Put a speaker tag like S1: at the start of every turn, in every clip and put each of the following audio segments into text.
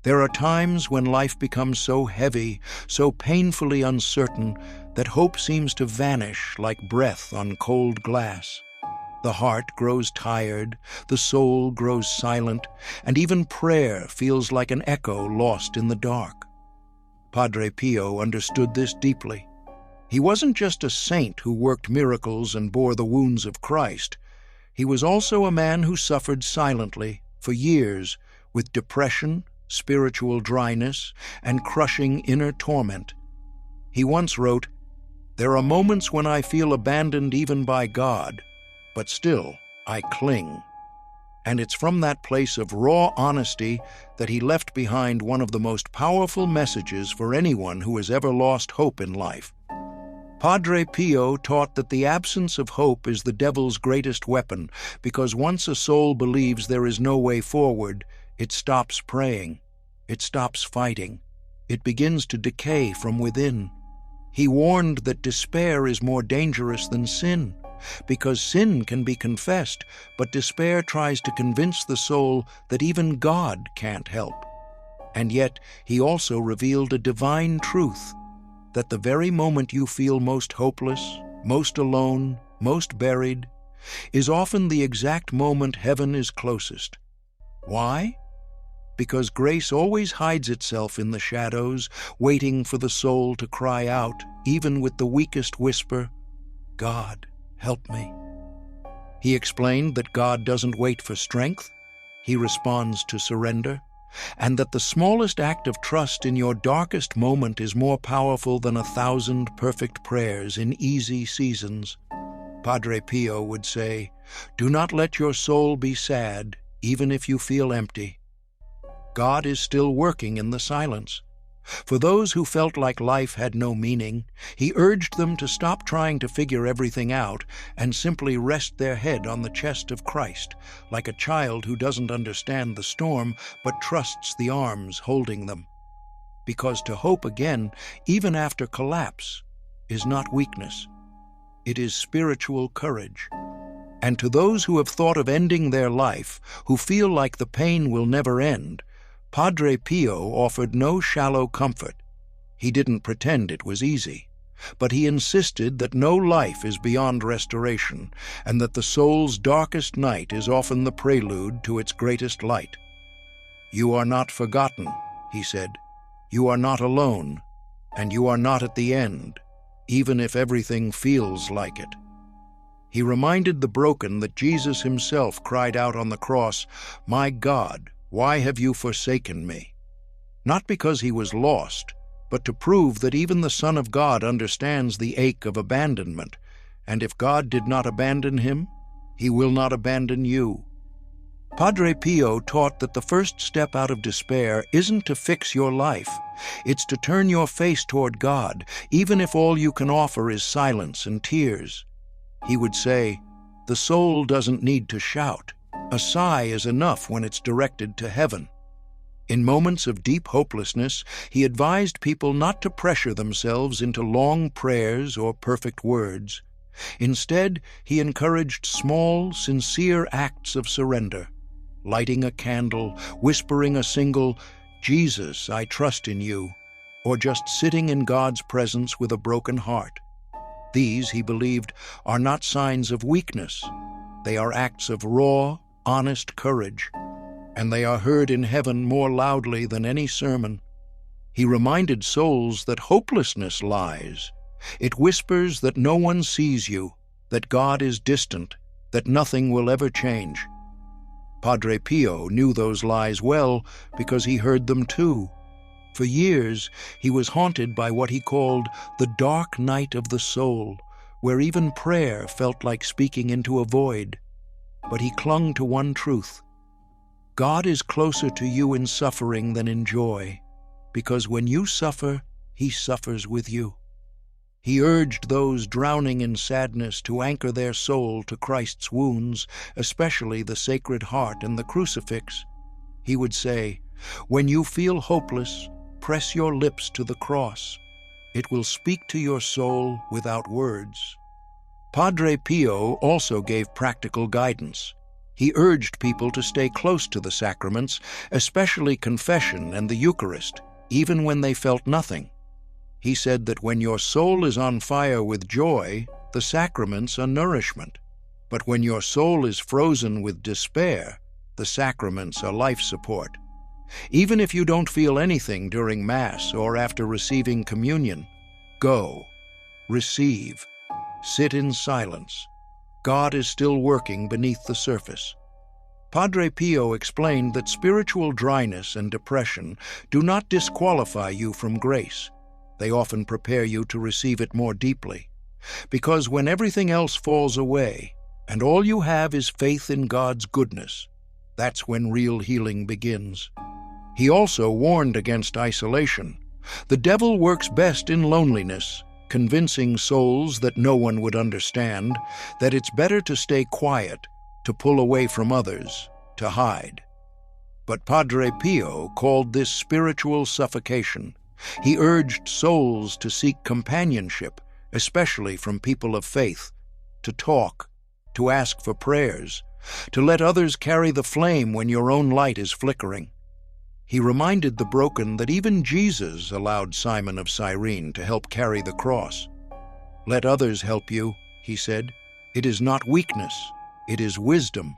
S1: There are times when life becomes so heavy, so painfully uncertain, that hope seems to vanish like breath on cold glass. The heart grows tired, the soul grows silent, and even prayer feels like an echo lost in the dark. Padre Pio understood this deeply. He wasn't just a saint who worked miracles and bore the wounds of Christ. He was also a man who suffered silently, for years, with depression, spiritual dryness, and crushing inner torment. He once wrote, "There are moments when I feel abandoned even by God, but still I cling." And it's from that place of raw honesty that he left behind one of the most powerful messages for anyone who has ever lost hope in life. Padre Pio taught that the absence of hope is the devil's greatest weapon, because once a soul believes there is no way forward, it stops praying, it stops fighting, it begins to decay from within. He warned that despair is more dangerous than sin, because sin can be confessed, but despair tries to convince the soul that even God can't help. And yet, he also revealed a divine truth, that the very moment you feel most hopeless, most alone, most buried, is often the exact moment heaven is closest. Why? Because grace always hides itself in the shadows, waiting for the soul to cry out, even with the weakest whisper, "God, help me." He explained that God doesn't wait for strength, he responds to surrender, and that the smallest act of trust in your darkest moment is more powerful than 1,000 perfect prayers in easy seasons. Padre Pio would say, "Do not let your soul be sad, even if you feel empty. God is still working in the silence." For those who felt like life had no meaning, he urged them to stop trying to figure everything out and simply rest their head on the chest of Christ, like a child who doesn't understand the storm but trusts the arms holding them. Because to hope again, even after collapse, is not weakness. It is spiritual courage. And to those who have thought of ending their life, who feel like the pain will never end, Padre Pio offered no shallow comfort. He didn't pretend it was easy, but he insisted that no life is beyond restoration, and that the soul's darkest night is often the prelude to its greatest light. "You are not forgotten," he said. "You are not alone, and you are not at the end, even if everything feels like it." He reminded the broken that Jesus himself cried out on the cross, "My God, why have you forsaken me?" Not because he was lost, but to prove that even the Son of God understands the ache of abandonment, and if God did not abandon him, he will not abandon you. Padre Pio taught that the first step out of despair isn't to fix your life, it's to turn your face toward God, even if all you can offer is silence and tears. He would say, "The soul doesn't need to shout. A sigh is enough when it's directed to heaven." In moments of deep hopelessness, he advised people not to pressure themselves into long prayers or perfect words. Instead, he encouraged small, sincere acts of surrender, lighting a candle, whispering a single, "Jesus, I trust in you," or just sitting in God's presence with a broken heart. These, he believed, are not signs of weakness. They are acts of raw, honest courage, and they are heard in heaven more loudly than any sermon. He reminded souls that hopelessness lies. It whispers that no one sees you, that God is distant, that nothing will ever change. Padre Pio knew those lies well because he heard them too. For years, he was haunted by what he called the dark night of the soul, where even prayer felt like speaking into a void. But he clung to one truth. God is closer to you in suffering than in joy, because when you suffer, he suffers with you. He urged those drowning in sadness to anchor their soul to Christ's wounds, especially the Sacred Heart and the crucifix. He would say, "When you feel hopeless, press your lips to the cross. It will speak to your soul without words." Padre Pio also gave practical guidance. He urged people to stay close to the sacraments, especially confession and the Eucharist, even when they felt nothing. He said that when your soul is on fire with joy, the sacraments are nourishment. But when your soul is frozen with despair, the sacraments are life support. Even if you don't feel anything during Mass or after receiving communion, go, receive, sit in silence. God is still working beneath the surface. Padre Pio explained that spiritual dryness and depression do not disqualify you from grace. They often prepare you to receive it more deeply. Because when everything else falls away, and all you have is faith in God's goodness, that's when real healing begins. He also warned against isolation. The devil works best in loneliness, convincing souls that no one would understand, that it's better to stay quiet, to pull away from others, to hide. But Padre Pio called this spiritual suffocation. He urged souls to seek companionship, especially from people of faith, to talk, to ask for prayers, to let others carry the flame when your own light is flickering. He reminded the broken that even Jesus allowed Simon of Cyrene to help carry the cross. Let others help you, he said. It is not weakness, it is wisdom.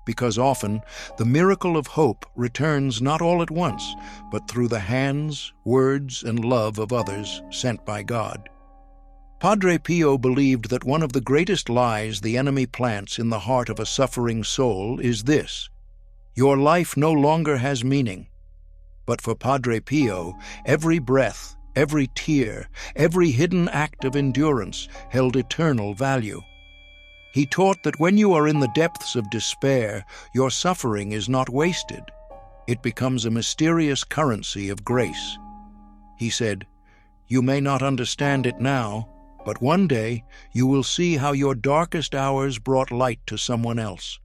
S1: Because often, the miracle of hope returns not all at once, but through the hands, words, and love of others sent by God. Padre Pio believed that one of the greatest lies the enemy plants in the heart of a suffering soul is this: your life no longer has meaning. But for Padre Pio, every breath, every tear, every hidden act of endurance held eternal value. He taught that when you are in the depths of despair, your suffering is not wasted. It becomes a mysterious currency of grace. He said, "You may not understand it now, but one day you will see how your darkest hours brought light to someone else."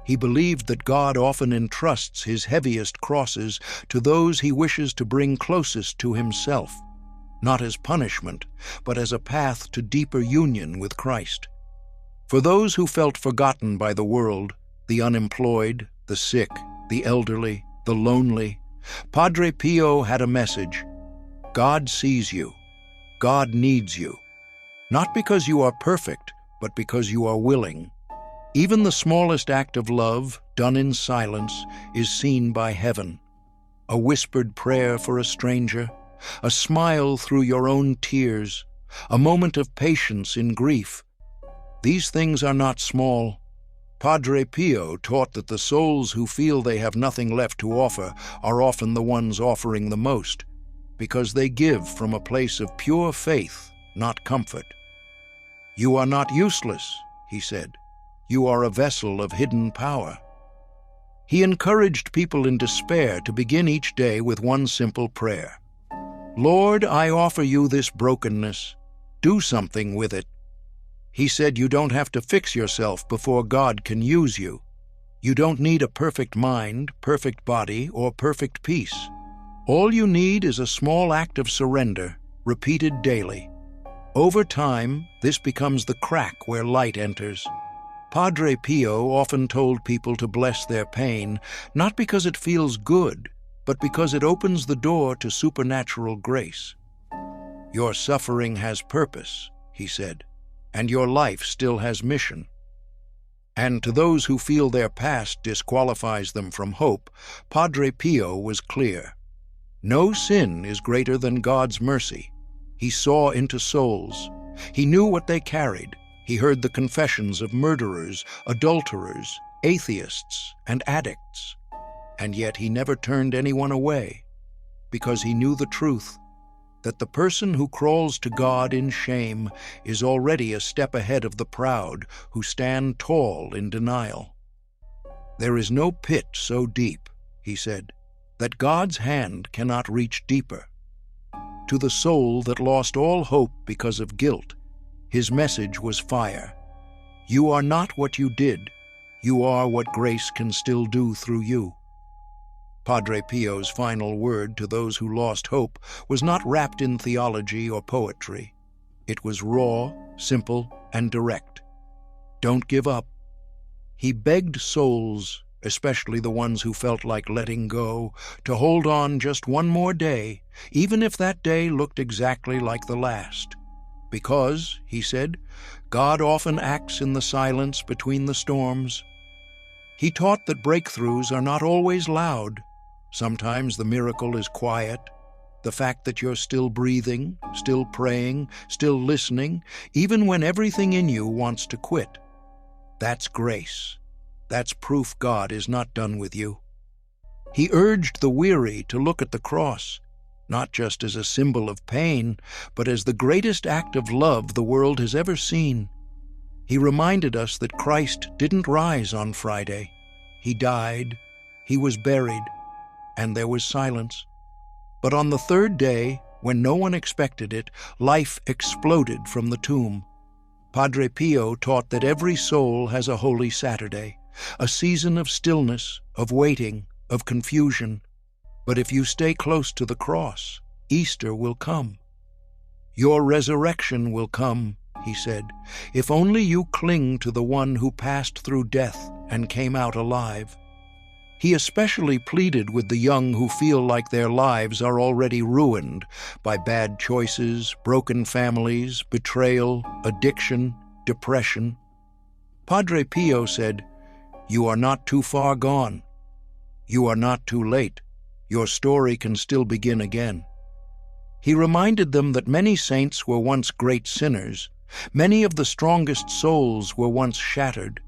S1: He believed that God often entrusts his heaviest crosses to those he wishes to bring closest to himself, not as punishment, but as a path to deeper union with Christ. For those who felt forgotten by the world, the unemployed, the sick, the elderly, the lonely, Padre Pio had a message. God sees you. God needs you. Not because you are perfect, but because you are willing. Even the smallest act of love, done in silence, is seen by heaven. A whispered prayer for a stranger, a smile through your own tears, a moment of patience in grief. These things are not small. Padre Pio taught that the souls who feel they have nothing left to offer are often the ones offering the most, because they give from a place of pure faith, not comfort. You are not useless, he said. You are a vessel of hidden power. He encouraged people in despair to begin each day with one simple prayer. Lord, I offer you this brokenness. Do something with it. He said you don't have to fix yourself before God can use you. You don't need a perfect mind, perfect body, or perfect peace. All you need is a small act of surrender, repeated daily. Over time, this becomes the crack where light enters. Padre Pio often told people to bless their pain, not because it feels good, but because it opens the door to supernatural grace. Your suffering has purpose, he said, and your life still has mission. And to those who feel their past disqualifies them from hope, Padre Pio was clear. No sin is greater than God's mercy. He saw into souls. He knew what they carried. He heard the confessions of murderers, adulterers, atheists, and addicts. And yet he never turned anyone away, because he knew the truth, that the person who crawls to God in shame is already a step ahead of the proud who stand tall in denial. There is no pit so deep, he said, that God's hand cannot reach deeper. To the soul that lost all hope because of guilt, his message was fire. You are not what you did. You are what grace can still do through you. Padre Pio's final word to those who lost hope was not wrapped in theology or poetry. It was raw, simple, and direct. Don't give up. He begged souls, especially the ones who felt like letting go, to hold on just one more day, even if that day looked exactly like the last. Because, he said, God often acts in the silence between the storms. He taught that breakthroughs are not always loud. Sometimes the miracle is quiet. The fact that you're still breathing, still praying, still listening, even when everything in you wants to quit. That's grace. That's proof God is not done with you. He urged the weary to look at the cross, not just as a symbol of pain, but as the greatest act of love the world has ever seen. He reminded us that Christ didn't rise on Friday. He died, he was buried, and there was silence. But on the third day, when no one expected it, life exploded from the tomb. Padre Pio taught that every soul has a Holy Saturday, a season of stillness, of waiting, of confusion. But if you stay close to the cross, Easter will come. Your resurrection will come, he said, if only you cling to the one who passed through death and came out alive. He especially pleaded with the young who feel like their lives are already ruined by bad choices, broken families, betrayal, addiction, depression. Padre Pio said, "You are not too far gone. You are not too late. Your story can still begin again." He reminded them that many saints were once great sinners. Many of the strongest souls were once shattered,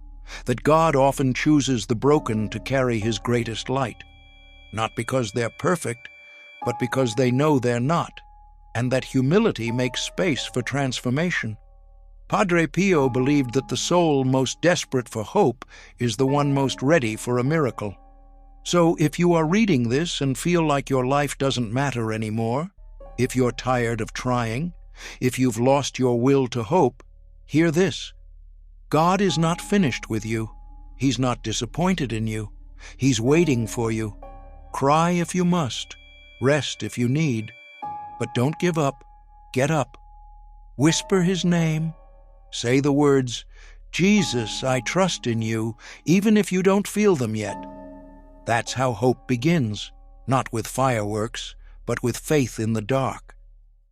S1: that God often chooses the broken to carry his greatest light, not because they're perfect, but because they know they're not, and that humility makes space for transformation. Padre Pio believed that the soul most desperate for hope is the one most ready for a miracle. So if you are reading this and feel like your life doesn't matter anymore, if you're tired of trying, if you've lost your will to hope, hear this. God is not finished with you. He's not disappointed in you. He's waiting for you. Cry if you must. Rest if you need. But don't give up. Get up. Whisper his name. Say the words, "Jesus, I trust in you," even if you don't feel them yet. That's how hope begins, not with fireworks, but with faith in the dark.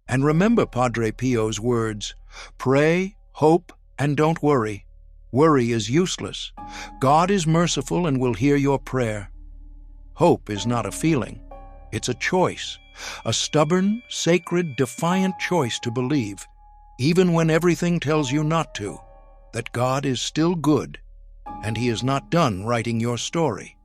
S1: And remember Padre Pio's words, pray, hope, and don't worry. Worry is useless. God is merciful and will hear your prayer. Hope is not a feeling. It's a choice, a stubborn, sacred, defiant choice to believe, even when everything tells you not to, that God is still good, and he is not done writing your story.